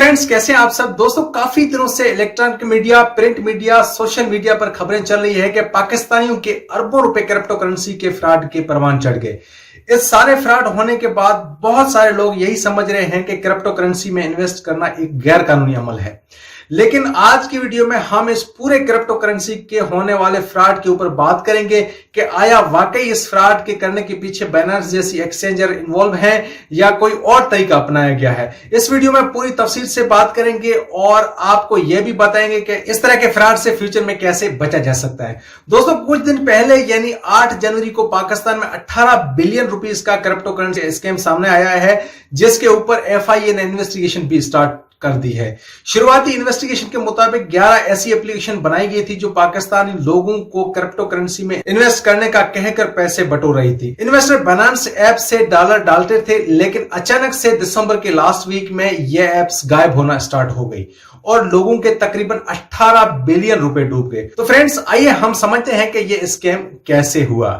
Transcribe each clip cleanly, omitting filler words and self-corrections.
Friends, कैसे हैं आप सब। दोस्तों, काफी दिनों से electronic media, print media, social media पर खबरें चल रही है कि पाकिस्तानियों के अरबों रुपए क्रिप्टो करेंसी के फ्रॉड के परवान चढ़ गए। इस सारे फ्रॉड होने के बाद बहुत सारे लोग यही समझ रहे हैं कि क्रिप्टो करेंसी में इन्वेस्ट करना एक गैर कानूनी अमल है। लेकिन आज की वीडियो में हम इस पूरे क्रिप्टो करेंसी के होने वाले फ्रॉड के ऊपर बात करेंगे कि आया वाकई इस फ्रॉड के करने के पीछे बाइनेंस जैसी एक्सचेंजर इन्वॉल्व है या कोई और तरीका अपनाया गया है। इस वीडियो में पूरी तफसील से बात करेंगे और आपको यह भी बताएंगे कि इस तरह के फ्रॉड से फ्यूचर में कैसे बचा जा सकता है। दोस्तों, कुछ दिन पहले यानी 8 जनवरी को पाकिस्तान में 18 बिलियन रुपीस का क्रिप्टो करेंसी स्कैम सामने आया है, जिसके ऊपर FIA ने इन्वेस्टिगेशन भी स्टार्ट कर दी है। शुरुआती इन्वेस्टिगेशन के मुताबिक 11 ऐसी एप्लीकेशन बनाई गई थी जो पाकिस्तानी लोगों को क्रिप्टो करेंसी में इन्वेस्ट करने का कहकर पैसे बटोर रही थी। इन्वेस्टर बाइनेंस ऐप से डॉलर डालते थे, लेकिन अचानक से दिसंबर के लास्ट वीक में ये ऐप्स गायब होना स्टार्ट हो गई और लोगों के तकरीबन 18 बिलियन रुपए डूब गए। तो फ्रेंड्स, आइए हम समझते हैं कि ये स्कैम कैसे हुआ।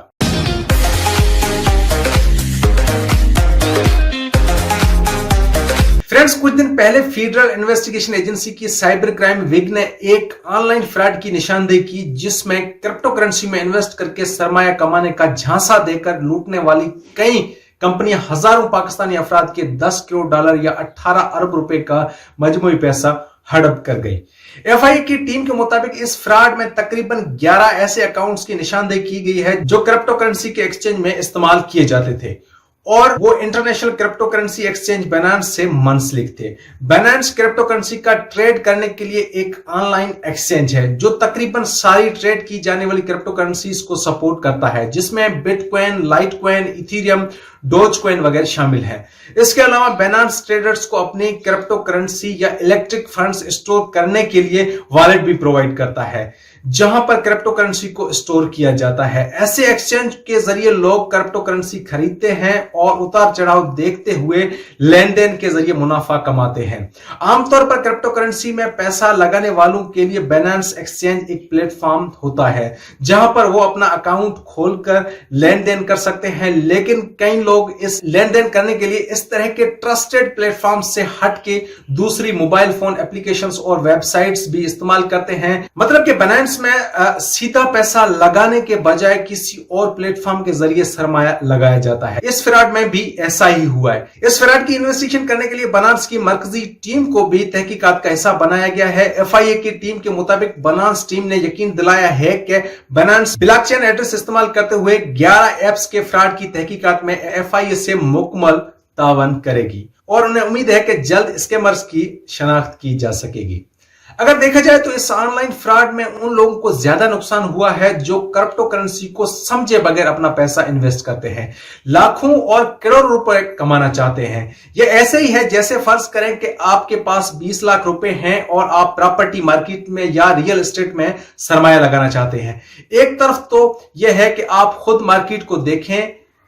फ्रेंड्स, कुछ दिन पहले फेडरल इन्वेस्टिगेशन एजेंसी की साइबर क्राइम विंग ने एक ऑनलाइन फ्रॉड की निशानदेही की, जिसमें क्रिप्टो करेंसी में इन्वेस्ट करके सरमाया कमाने का झांसा देकर लूटने वाली कई कंपनियां हजारों पाकिस्तानी अफराद के 10 करोड़ डॉलर या 18 अरब रुपए का मजमूई पैसा हड़प कर गई। FIA की टीम के मुताबिक इस फ्रॉड में तकरीबन 11 ऐसे अकाउंट्स की निशानदेही की गई है जो क्रिप्टो करेंसी के एक्सचेंज में इस्तेमाल किए जाते थे और वो international crypto currency exchange Binance से मुंसलिक थे। बाइनेंस क्रिप्टो करेंसी का ट्रेड करने के लिए एक ऑनलाइन एक्सचेंज है जो तकरीबन सारी ट्रेड की जाने वाली क्रिप्टो करेंसीज को सपोर्ट करता है, जिसमें बिटकॉइन, लाइटकॉइन, इथेरियम, डोजकॉइन वगैरह शामिल है। इसके अलावा बाइनेंस ट्रेडर्स को अपनी क्रिप्टो करेंसी या इलेक्ट्रिक फंड्स स्टोर करने के लिए वॉलेट भी प्रोवाइड करता है, जहां पर क्रिप्टो करेंसी को स्टोर किया जाता है। ऐसे एक्सचेंज के जरिए लोग क्रिप्टो करेंसी खरीदते हैं और उतार चढ़ाव देखते हुए लेन देन के जरिए मुनाफा कमाते हैं। आमतौर पर क्रिप्टो करेंसी में पैसा लगाने वालों के लिए बाइनेंस एक्सचेंज एक प्लेटफॉर्म होता है जहां पर वो अपना अकाउंट खोलकर लेन देन कर सकते हैं, लेकिन कई लोग इस लेन देन करने के लिए इस तरह के ट्रस्टेड प्लेटफॉर्म से हटके दूसरी मोबाइल फोन एप्लीकेशंस और वेबसाइट्स भी इस्तेमाल करते हैं। मतलब कि बाइनेंस में सीधा पैसा लगाने के बजाय किसी और प्लेटफॉर्म के जरिए सरमाया लगाया जाता है। इस फ्रॉड में भी ऐसा ही हुआ है। इस फ्रॉड की इन्वेस्टिगेशन करने के लिए बाइनेंस की मरकजी टीम को भी तहकीकात का हिस्सा बनाया गया है। FIA की टीम के मुताबिक बाइनेंस टीम ने यकीन दिलाया है कि बाइनेंस ब्लॉकचेन एड्रेस इस्तेमाल करते हुए 11 एप्स के फ्रॉड की तहकीकात में FIA से मुकम्मल तावन करेगी और उन्हें उम्मीद है कि जल्द स्कैमर्स की शनाख्त की जा सकेगी। अगर देखा जाए तो इस ऑनलाइन फ्रॉड में उन लोगों को ज्यादा नुकसान हुआ है जो क्रिप्टो करेंसी को समझे बगैर अपना पैसा इन्वेस्ट करते हैं, लाखों और करोड़ों रुपए कमाना चाहते हैं। यह ऐसे ही है जैसे फर्ज करें कि आपके पास 20 लाख रुपए हैं और आप प्रॉपर्टी मार्केट में या रियल एस्टेट में सरमाया लगाना चाहते हैं। एक तरफ तो यह है कि आप खुद मार्केट को देखें,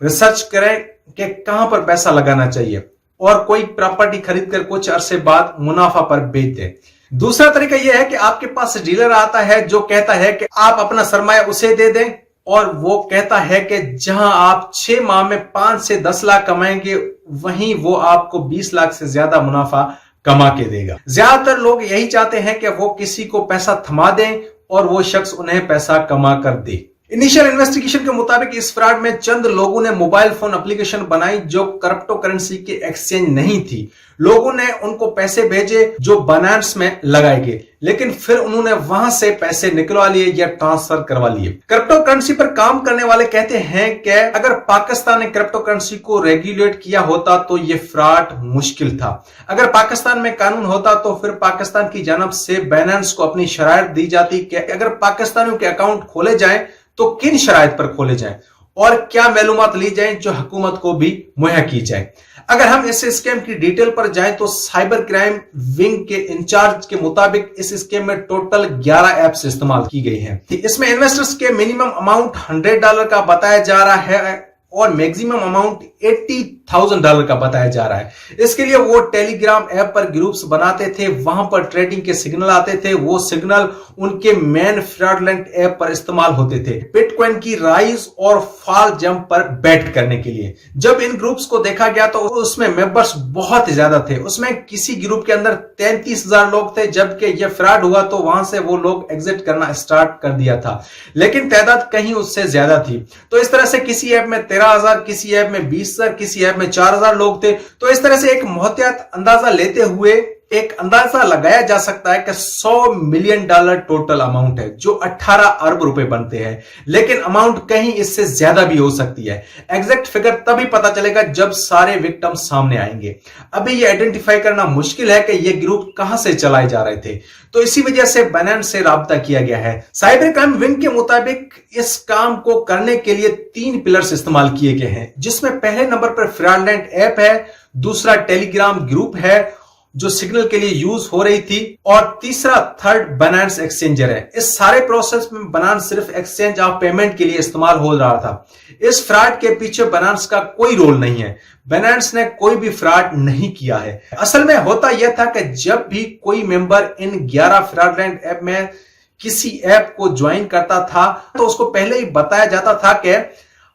रिसर्च करें कि कहां पर पैसा लगाना चाहिए और कोई प्रॉपर्टी खरीदकर कुछ अरसे बाद मुनाफा पर बेच दें। दूसरा तरीका यह है कि आपके पास डीलर आता है जो कहता है कि आप अपना सरमाया उसे दे दें और वो कहता है कि जहां आप 6 माह में 5 से 10 लाख कमाएंगे, वहीं वो आपको 20 लाख से ज्यादा मुनाफा कमा के देगा। ज्यादातर लोग यही चाहते हैं कि वो किसी को पैसा थमा दें और वो शख्स उन्हें पैसा कमा कर दे। इनिशियल इन्वेस्टिगेशन के मुताबिक इस फ्रॉड में चंद लोगों ने मोबाइल फोन एप्लीकेशन बनाई जो क्रिप्टो करेंसी के एक्सचेंज नहीं थी। लोगों ने उनको पैसे भेजे जो बाइनेंस में लगाए गए, लेकिन फिर उन्होंने वहां से पैसे निकलवा लिए या ट्रांसफर करवा लिए। क्रिप्टो करेंसी पर काम करने वाले कहते हैं कि अगर पाकिस्तान ने क्रिप्टो करेंसी को रेगुलेट किया होता तो यह फ्रॉड मुश्किल था। अगर पाकिस्तान में कानून होता तो फिर पाकिस्तान की जानब से बाइनेंस को अपनी शराइत दी जाती कि अगर पाकिस्तानियों के अकाउंट खोले जाए तो किन शराइत पर खोले जाएं और क्या मालूमात ली जाएं जो हुकूमत को भी मुहैया की जाए। अगर हम इस स्कैम की डिटेल पर जाएं तो साइबर क्राइम विंग के इंचार्ज के मुताबिक इस स्कैम में टोटल 11 एप्स इस्तेमाल की गई हैं। इसमें इन्वेस्टर्स के मिनिमम अमाउंट $100 का बताया जा रहा है और मैक्सिमम अमाउंट $80,000 का बताया जा रहा है। इसके लिए वो टेलीग्राम ऐप पर ग्रुप्स बनाते थे, वहां पर ट्रेडिंग के सिग्नल आते थे, वो सिग्नल उनके मेन फ्रॉडलेंट ऐप पर इस्तेमाल होते थे बिटकॉइन की राइज और फॉल जंप पर बेट करने के लिए। जब इन ग्रुप्स को देखा गया तो उसमें मेंबर्स बहुत ज्यादा थे। उसमें किसी ग्रुप के अंदर 33,000 लोग थे, जबकि यह फ्रॉड हुआ तो वहां से वो लोग एग्जिट करना स्टार्ट कर दिया था, लेकिन तादाद कहीं उससे ज्यादा थी। तो इस तरह से किसी ऐप में 13,000, किसी ऐप में 20,000, किसी ऐप में 4,000 लोग थे। तो इस तरह से एक मोहतियात अंदाजा लेते हुए एक अंदाजा लगाया जा सकता है कि $100 मिलियन टोटल अमाउंट है, जो 18 अरब रुपए बनते हैं, लेकिन अमाउंट कहीं इससे ज्यादा भी हो सकती है। एग्जैक्ट फिगर तभी पता चलेगा जब सारे विक्टिम सामने आएंगे। अभी यह आइडेंटिफाई करना मुश्किल है कि यह ग्रुप कहां से चलाए जा रहे थे, तो इसी वजह से बाइनेंस से राब्ता किया गया है। साइबर क्राइम विंग के मुताबिक इस काम को करने के लिए 3 पिलर्स इस्तेमाल किए गए हैं, जिसमें पहले नंबर पर फ्रॉडलेंट ऐप है, दूसरा टेलीग्राम ग्रुप है जो सिग्नल के लिए यूज हो रही थी, और तीसरा थर्ड बाइनेंस एक्सचेंजर है। इस सारे प्रोसेस में बाइनेंस सिर्फ एक्सचेंज ऑफ पेमेंट के लिए इस्तेमाल हो रहा था। इस फ्रॉड के पीछे बाइनेंस का कोई रोल नहीं है। बाइनेंस ने कोई भी फ्रॉड नहीं किया है। असल में होता यह था कि जब भी कोई मेंबर इन 11 फ्रॉडलेंट ऐप में किसी ऐप को ज्वाइन करता था तो उसको पहले ही बताया जाता था कि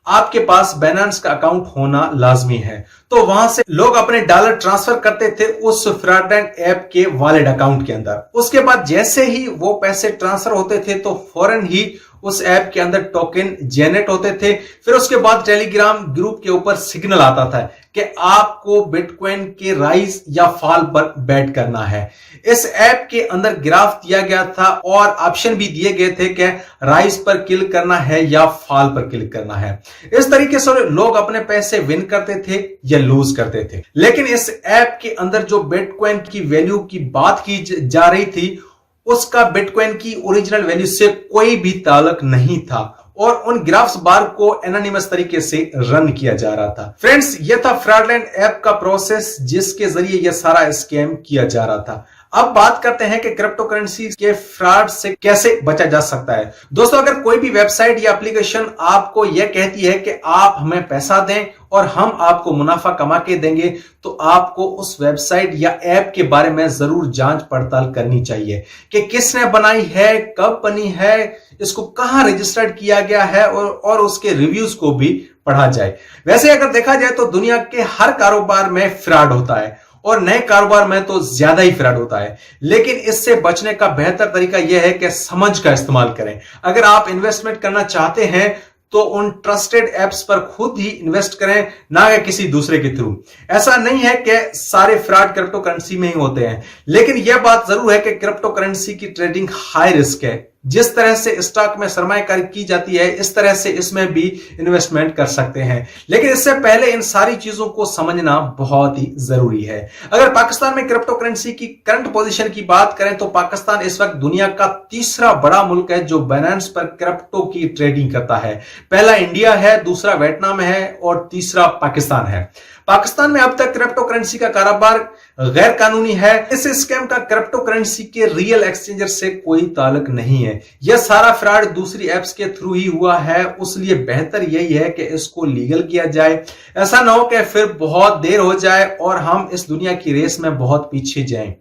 आपके पास बाइनेंस का अकाउंट होना लाजमी है। तो वहां से लोग अपने डॉलर ट्रांसफर करते थे उस फ्रॉडलेंट ऐप के वॉलेट अकाउंट के अंदर। उसके बाद जैसे ही वो पैसे ट्रांसफर होते थे तो फौरन ही उस ऐप के अंदर टोकन जनरेट होते थे। फिर उसके बाद टेलीग्राम ग्रुप के ऊपर सिग्नल आता था कि आपको बिटकॉइन के राइज या फॉल पर बेट करना है। इस ऐप के अंदर ग्राफ दिया गया था और ऑप्शन भी दिए गए थे कि राइज पर क्लिक करना है या फॉल पर क्लिक करना है। इस तरीके से लोग अपने पैसे विन करते थे या लूज करते थे। लेकिन इस ऐप के अंदर जो बिटकॉइन की वैल्यू की बात की जा रही थी, उसका बिटकॉइन की ओरिजिनल वैल्यू से कोई भी ताल्लुक नहीं था और उन ग्राफ्स बार को एनोनिमस तरीके से रन किया जा रहा था। फ्रेंड्स, यह था फ्रॉडलेंट ऐप का प्रोसेस जिसके जरिए यह सारा स्कैम किया जा रहा था। अब बात करते हैं कि क्रिप्टो करेंसी के फ्रॉड से कैसे बचा जा सकता है। दोस्तों, अगर कोई भी वेबसाइट या एप्लीकेशन आपको यह कहती है कि आप हमें पैसा दें और हम आपको मुनाफा कमा के देंगे, तो आपको उस वेबसाइट या ऐप के बारे में जरूर जांच पड़ताल करनी चाहिए कि किसने बनाई है, कब बनी है, इसको कहां रजिस्टर्ड किया गया है और उसके रिव्यूज को भी पढ़ा जाए। वैसे अगर देखा जाए तो दुनिया के हर कारोबार में फ्रॉड होता है और नए कारोबार में तो ज्यादा ही फ्रॉड होता है, लेकिन इससे बचने का बेहतर तरीका यह है कि समझ का इस्तेमाल करें। अगर आप इन्वेस्टमेंट करना चाहते हैं तो उन ट्रस्टेड एप्स पर खुद ही इन्वेस्ट करें, ना कि किसी दूसरे के थ्रू। ऐसा नहीं है कि सारे फ्रॉड क्रिप्टो करेंसी में ही होते हैं, लेकिन यह बात जरूर है कि क्रिप्टो करेंसी की ट्रेडिंग हाई रिस्क है। जिस तरह से स्टॉक में सरमायाकारी की जाती है, इस तरह से इसमें भी इन्वेस्टमेंट कर सकते हैं, लेकिन इससे पहले इन सारी चीजों को समझना बहुत ही जरूरी है। अगर पाकिस्तान में क्रिप्टो करेंसी की करंट पोजीशन की बात करें तो पाकिस्तान इस वक्त दुनिया का तीसरा बड़ा मुल्क है जो बाइनेंस पर क्रिप्टो की ट्रेडिंग करता है। पहला इंडिया है, दूसरा वियतनाम है और तीसरा पाकिस्तान है। पाकिस्तान में अब तक क्रिप्टो करेंसी का कारोबार गैर कानूनी है। इस स्कैम का क्रिप्टो करेंसी के रियल एक्सचेंजर से कोई ताल्लुक नहीं है। यह सारा फ्रॉड दूसरी एप्स के थ्रू ही हुआ है, उसलिए बेहतर यही है कि इसको लीगल किया जाए। ऐसा ना हो कि फिर बहुत देर हो जाए और हम इस दुनिया की रेस में बहुत पीछे जाएं,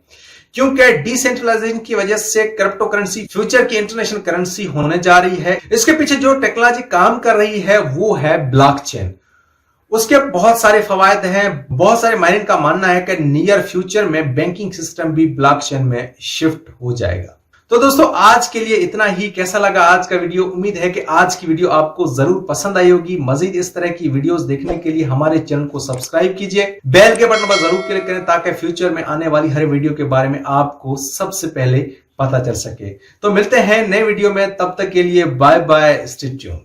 क्योंकि डिसेंट्रलाइजेशन की वजह से क्रिप्टो करेंसी फ्यूचर की इंटरनेशनल करेंसी होने जा रही है। इसके पीछे जो टेक्नोलॉजी काम कर रही है वो है ब्लॉकचेन। उसके बहुत सारे फवायद हैं। बहुत सारे माहिरीन का मानना है कि नियर फ्यूचर में बैंकिंग सिस्टम भी ब्लॉकचेन में शिफ्ट हो जाएगा। तो दोस्तों, आज के लिए इतना ही। कैसा लगा आज का वीडियो? उम्मीद है कि आज की वीडियो आपको जरूर पसंद आई होगी। मजीद इस तरह की वीडियोस देखने के लिए हमारे चैनल को सब्सक्राइब कीजिए, बेल के बटन पर जरूर क्लिक करें ताकि फ्यूचर में आने वाली हर वीडियो के बारे में आपको सबसे पहले पता चल सके। तो मिलते हैं नए वीडियो में, तब तक के लिए बाय बाय, स्टे ट्यून्ड।